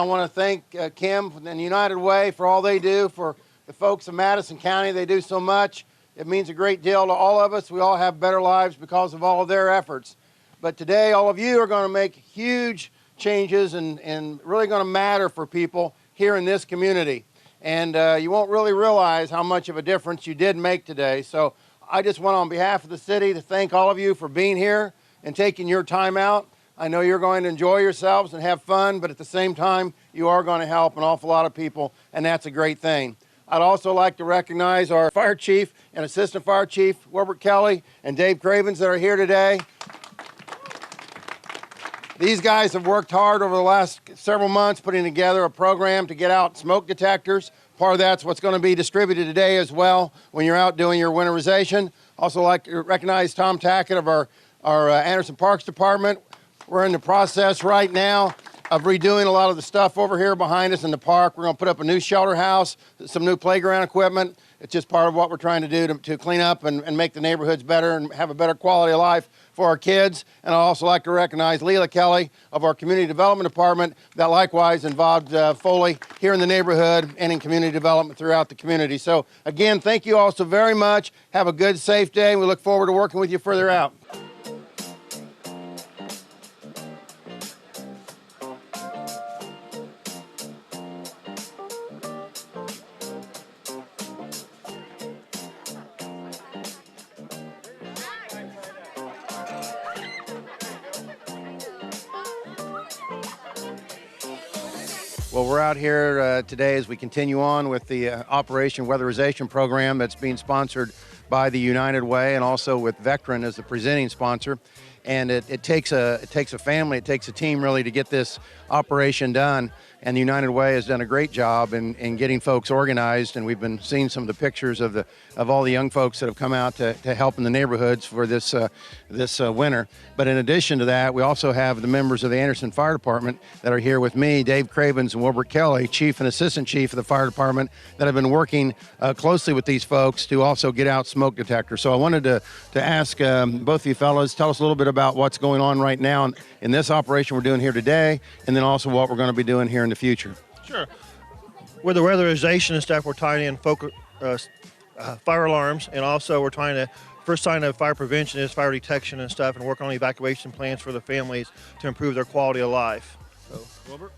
want to thank Kim and United Way for all they do for the folks of Madison County. They do so much. It means a great deal to all of us. We all have better lives because of all of their efforts. But today, all of you are going to make huge changes and really going to matter for people here in this community. And you won't really realize how much of a difference you did make today. So I just want on behalf of the city to thank all of you for being here and taking your time out. I know you're going to enjoy yourselves and have fun, but at the same time, you are going to help an awful lot of people, and that's a great thing. I'd also like to recognize our fire chief and assistant fire chief, Wilbert Kelly and Dave Cravens, that are here today. These guys have worked hard over the last several months putting together a program to get out smoke detectors. Part of that's what's going to be distributed today as well when you're out doing your winterization. Also like to recognize Tom Tackett of our Anderson Parks Department. We're in the process right now of redoing a lot of the stuff over here behind us in the park. We're going to put up a new shelter house, some new playground equipment. It's just part of what we're trying to do to clean up and make the neighborhoods better and have a better quality of life for our kids. And I'd also like to recognize Leila Kelly of our Community Development Department that likewise involved fully here in the neighborhood and in community development throughout the community. So again, thank you all so very much. Have a good, safe day. We look forward to working with you further out. Well, we're out here today as we continue on with the Operation Weatherization program that's being sponsored by the United Way and also with Vectren as the presenting sponsor. And it takes a family, it takes a team really to get this operation done. And the United Way has done a great job in getting folks organized. And we've been seeing some of the pictures of all the young folks that have come out to help in the neighborhoods for this winter. But in addition to that, we also have the members of the Anderson Fire Department that are here with me, Dave Cravens and Wilbert Kelly, Chief and Assistant Chief of the Fire Department, that have been working closely with these folks to also get out smoke detectors. So I wanted to ask both of you fellows, tell us a little bit about what's going on right now in this operation we're doing here today, and then also what we're going to be doing here in the future. Sure. With the weatherization and stuff, we're tying in fire alarms, and also we're trying to, first sign of fire prevention is fire detection and stuff, and work on evacuation plans for the families to improve their quality of life. So, Wilbert?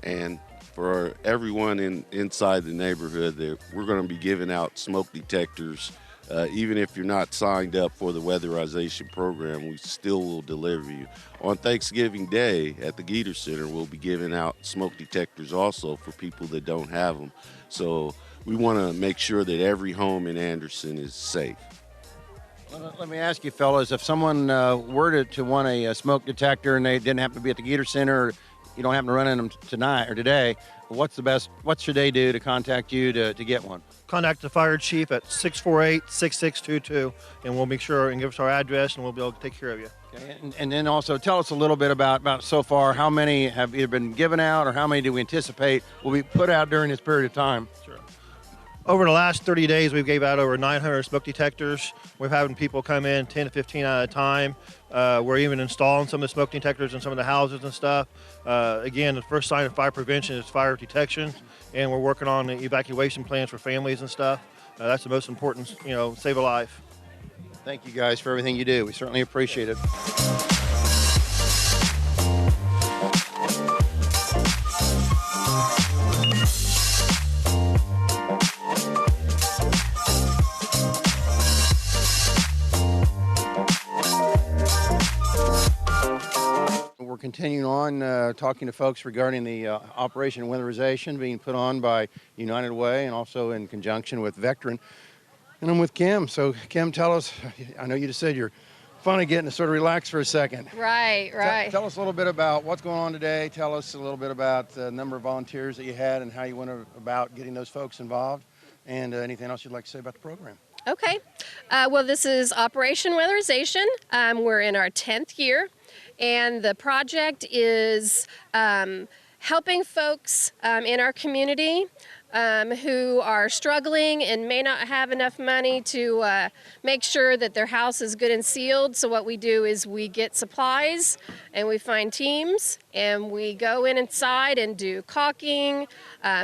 And for everyone inside the neighborhood, we're going to be giving out smoke detectors. Even if you're not signed up for the weatherization program, we still will deliver you. On Thanksgiving Day at the Geter Center, we'll be giving out smoke detectors also for people that don't have them. So we want to make sure that every home in Anderson is safe. Let me ask you fellas, if someone were to want a smoke detector and they didn't happen to be at the Geter Center, or you don't happen to run in them tonight or today, what should they do to contact you to get one? Contact the fire chief at 648-6622, and we'll make sure and give us our address, and we'll be able to take care of you. Okay. And then also tell us a little bit about so far, how many have either been given out or how many do we anticipate will be put out during this period of time? Sure. Over the last 30 days, we've gave out over 900 smoke detectors. We're having people come in 10 to 15 at a time. We're even installing some of the smoke detectors in some of the houses and stuff. Again, the first sign of fire prevention is fire detection, and we're working on the evacuation plans for families and stuff. That's the most important, save a life. Thank you guys for everything you do. We certainly appreciate it. We're continuing on talking to folks regarding the Operation Weatherization being put on by United Way and also in conjunction with Vectren. And I'm with Kim. So Kim, tell us, I know you just said you're finally getting to sort of relax for a second. Right. Tell us a little bit about what's going on today. Tell us a little bit about the number of volunteers that you had and how you went about getting those folks involved, and anything else you'd like to say about the program. Okay. Well, this is Operation Weatherization. We're in our 10th year, and the project is helping folks in our community who are struggling and may not have enough money to make sure that their house is good and sealed. So what we do is we get supplies and we find teams and we go inside and do caulking,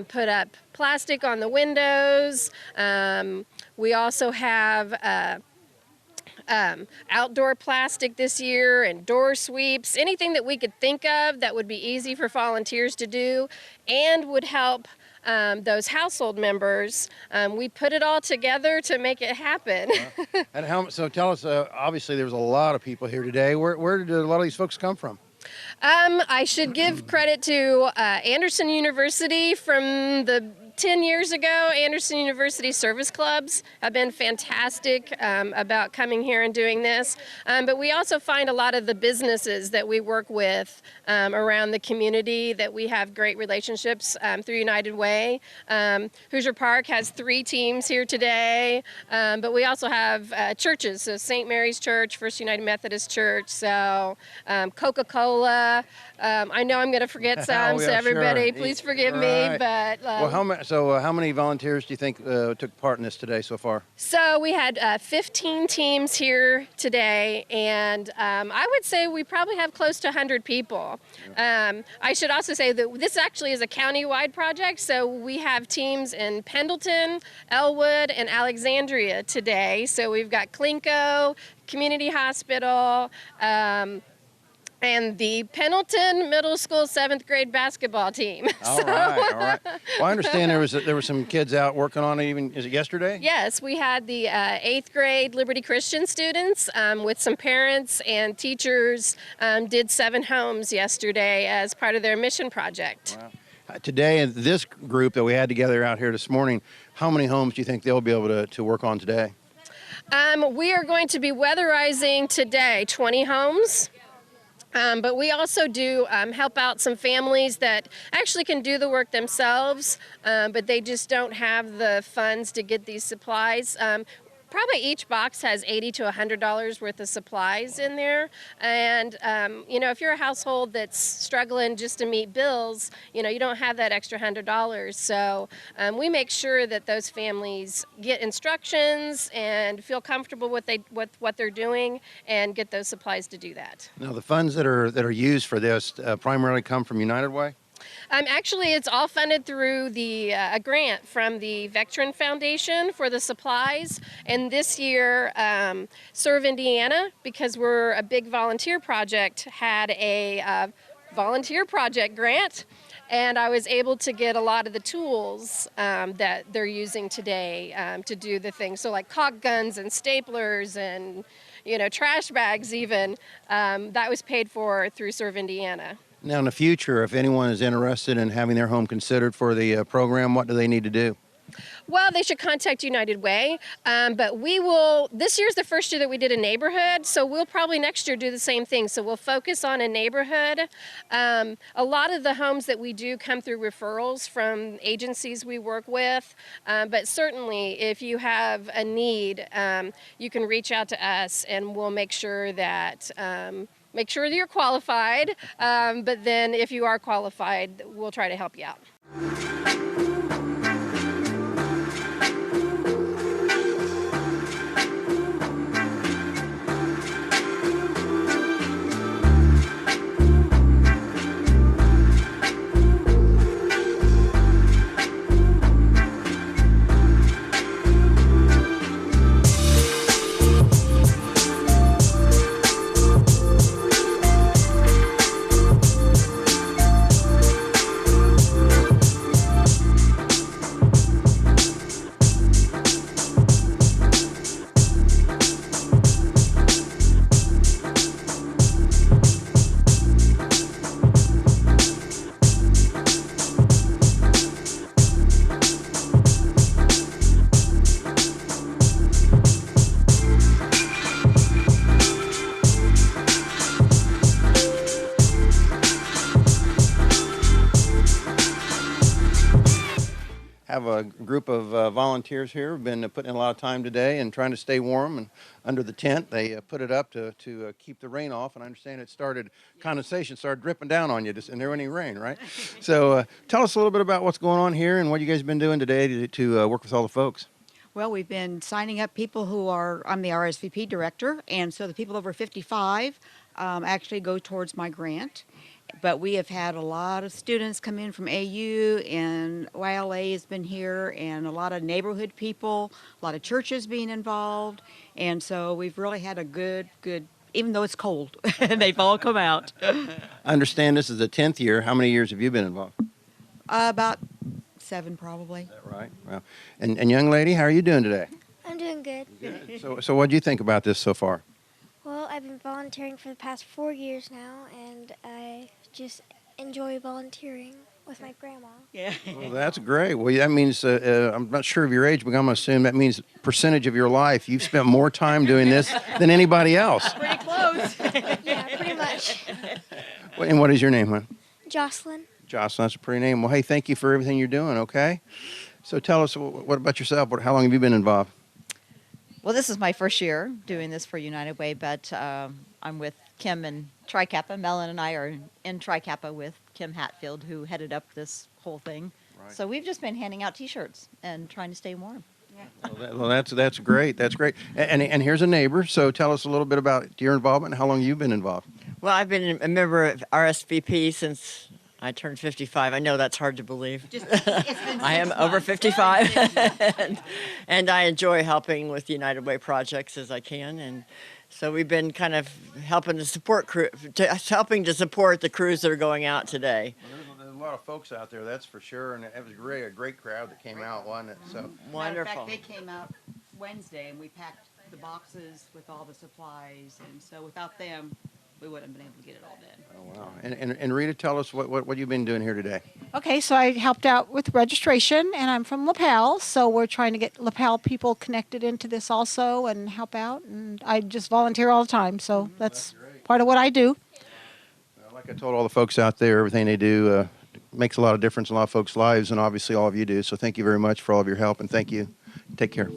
put up plastic on the windows. We also have outdoor plastic this year and door sweeps, anything that we could think of that would be easy for volunteers to do and would help those household members. We put it all together to make it happen. And so tell us, obviously there was a lot of people here today. Where did a lot of these folks come from? I should give credit to Anderson University. From the 10 years ago, Anderson University service clubs have been fantastic about coming here and doing this. But we also find a lot of the businesses that we work with around the community that we have great relationships through United Way. Hoosier Park has 3 teams here today, but we also have churches, so St. Mary's Church, First United Methodist Church, so Coca-Cola. I know I'm going to forget some, so everybody, sure. please forgive Right. me. But well, how many volunteers do you think took part in this today so far? So we had 15 teams here today, and I would say we probably have close to 100 people. I should also say that this actually is a county-wide project, so we have teams in Pendleton, Elwood, and Alexandria today. So we've got Clinco, Community Hospital, and the Pendleton Middle School 7th grade basketball team. All right. Well, I understand there were some kids out working on it even, is it yesterday? Yes, we had the 8th grade Liberty Christian students with some parents and teachers did 7 homes yesterday as part of their mission project. Wow. Today, in this group that we had together out here this morning, how many homes do you think they'll be able to work on today? We are going to be weatherizing today 20 homes. But we also do help out some families that actually can do the work themselves, but they just don't have the funds to get these supplies. Probably each box has $80 to $100 worth of supplies in there. And, if you're a household that's struggling just to meet bills, you don't have that extra $100. So we make sure that those families get instructions and feel comfortable with what they're doing and get those supplies to do that. Now, the funds that are used for this primarily come from United Way? Actually, it's all funded through a grant from the Veteran Foundation for the supplies. And this year, Serve Indiana, because we're a big volunteer project, had a volunteer project grant. And I was able to get a lot of the tools that they're using today to do the things. So like caulk guns and staplers and, trash bags even. That was paid for through Serve Indiana. Now, in the future, if anyone is interested in having their home considered for the program, what do they need to do? Well, they should contact United Way, but this year's the first year that we did a neighborhood, so we'll probably next year do the same thing. So we'll focus on a neighborhood. A lot of the homes that we do come through referrals from agencies we work with, but certainly if you have a need, you can reach out to us and we'll make sure that you're qualified, but then if you are qualified, we'll try to help you out. have a group of volunteers here who've been putting in a lot of time today and trying to stay warm and under the tent. They put it up to keep the rain off, and I understand it started, condensation started dripping down on you, and there wasn't any rain, right? So tell us a little bit about what's going on here and what you guys have been doing today to work with all the folks. Well, we've been signing up people who are, I'm the RSVP director, and so the people over 55 actually go towards my grant. But we have had a lot of students come in from AU, and YLA has been here, and a lot of neighborhood people, a lot of churches being involved, and so we've really had a good, even though it's cold, they've all come out. I understand this is the 10th year. How many years have you been involved? About 7 probably. Is that right? Well, and young lady, how are you doing today? I'm doing good. Good. So what do you think about this so far? Well, I've been volunteering for the past 4 years now, and I just enjoy volunteering with my grandma. Yeah. Well, that's great. Well, that means, I'm not sure of your age, but I'm going to assume that means percentage of your life. You've spent more time doing this than anybody else. Pretty close. Yeah, pretty much. And what is your name, hon? Jocelyn. Jocelyn, that's a pretty name. Well, hey, thank you for everything you're doing, okay? So tell us, what about yourself? How long have you been involved? Well, this is my first year doing this for United Way, but I'm with Kim and Tri Kappa. Melon and I are in Tri Kappa with Kim Hatfield, who headed up this whole thing. Right. So we've just been handing out T-shirts and trying to stay warm. Well, that's great. That's great. And here's a neighbor. So tell us a little bit about your involvement and how long you've been involved. Well, I've been a member of RSVP since I turned 55. I know that's hard to believe. I am over 55, and I enjoy helping with the United Way projects as I can. And so we've been kind of helping to support helping to support the crews that are going out today. Well, there's a lot of folks out there, that's for sure, and it was a great crowd that came out, wasn't it? So Wonderful. Matter of fact, they came out Wednesday, and we packed the boxes with all the supplies, and so without them, we wouldn't have been able to get it all done. oh wow. And Rita, tell us what you've been doing here today. Okay, so I helped out with registration, and I'm from LaPel, so we're trying to get LaPel people connected into this also and help out. And I just volunteer all the time, so that's part of what I do. Like I told all the folks out there, everything they do makes a lot of difference in a lot of folks' lives, and obviously all of you do. So thank you very much for all of your help, and thank you. Take care.